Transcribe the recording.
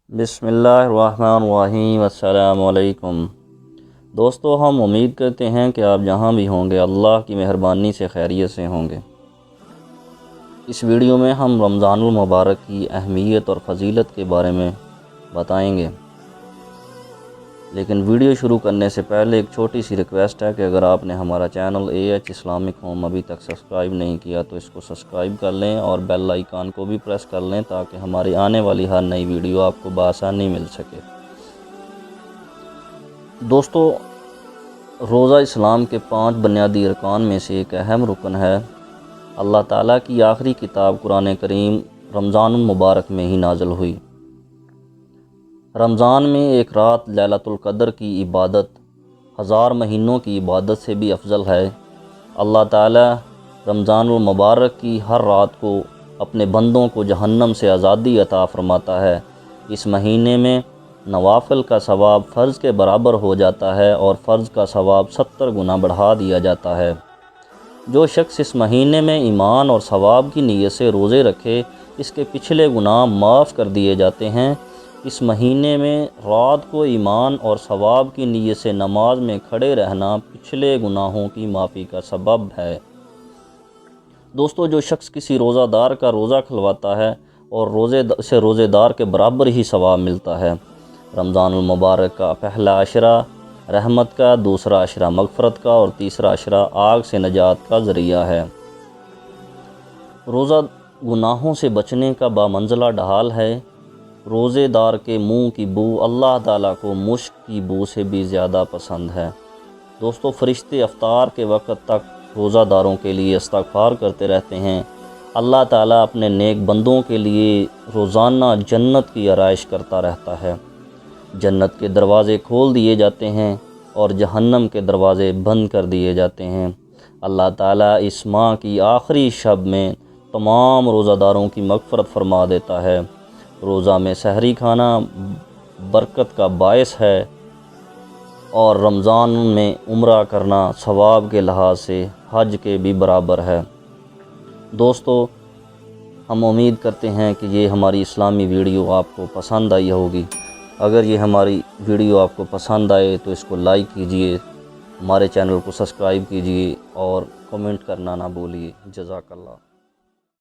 بسم اللہ الرحمن الرحیم۔ السلام علیکم دوستو، ہم امید کرتے ہیں کہ آپ جہاں بھی ہوں گے اللہ کی مہربانی سے خیریت سے ہوں گے۔ اس ویڈیو میں ہم رمضان المبارک کی اہمیت اور فضیلت کے بارے میں بتائیں گے، لیکن ویڈیو شروع کرنے سے پہلے ایک چھوٹی سی ریکویسٹ ہے کہ اگر آپ نے ہمارا چینل AH اسلامک ہوم ابھی تک سبسکرائب نہیں کیا تو اس کو سبسکرائب کر لیں اور بیل آئیکن کو بھی پریس کر لیں تاکہ ہماری آنے والی ہر نئی ویڈیو آپ کو بآسانی مل سکے۔ دوستو، روزہ اسلام کے 5 بنیادی ارکان میں سے ایک اہم رکن ہے۔ اللہ تعالیٰ کی آخری کتاب قرآن کریم رمضان المبارک میں ہی نازل ہوئی۔ رمضان میں ایک رات لیلۃ القدر کی عبادت 1000 مہینوں کی عبادت سے بھی افضل ہے۔ اللہ تعالیٰ رمضان المبارک کی ہر رات کو اپنے بندوں کو جہنم سے آزادی عطا فرماتا ہے۔ اس مہینے میں نوافل کا ثواب فرض کے برابر ہو جاتا ہے اور فرض کا ثواب 70 گنا بڑھا دیا جاتا ہے۔ جو شخص اس مہینے میں ایمان اور ثواب کی نیت سے روزے رکھے، اس کے پچھلے گناہ معاف کر دیے جاتے ہیں۔ اس مہینے میں رات کو ایمان اور ثواب کی نیت سے نماز میں کھڑے رہنا پچھلے گناہوں کی معافی کا سبب ہے۔ دوستو، جو شخص کسی روزہ دار کا روزہ کھلواتا ہے اور روزے دار کے برابر ہی ثواب ملتا ہے۔ رمضان المبارک کا پہلا عشرہ رحمت کا، دوسرا عشرہ مغفرت کا اور تیسرا عشرہ آگ سے نجات کا ذریعہ ہے۔ روزہ گناہوں سے بچنے کا بامنزلہ ڈھال ہے۔ روزے دار کے منہ کی بو اللہ تعالیٰ کو مشک کی بو سے بھی زیادہ پسند ہے۔ دوستو، فرشتے افطار کے وقت تک روزہ داروں کے لیے استغفار کرتے رہتے ہیں۔ اللہ تعالیٰ اپنے نیک بندوں کے لیے روزانہ جنت کی آرائش کرتا رہتا ہے۔ جنت کے دروازے کھول دیے جاتے ہیں اور جہنم کے دروازے بند کر دیے جاتے ہیں۔ اللہ تعالیٰ اس ماہ کی آخری شب میں تمام روزہ داروں کی مغفرت فرما دیتا ہے۔ روزہ میں سحری کھانا برکت کا باعث ہے اور رمضان میں عمرہ کرنا ثواب کے لحاظ سے حج کے بھی برابر ہے۔ دوستو، ہم امید کرتے ہیں کہ یہ ہماری اسلامی ویڈیو آپ کو پسند آئی ہوگی۔ اگر یہ ہماری ویڈیو آپ کو پسند آئے تو اس کو لائک کیجئے، ہمارے چینل کو سبسکرائب کیجئے اور کمنٹ کرنا نہ بھولیے۔ جزاک اللہ۔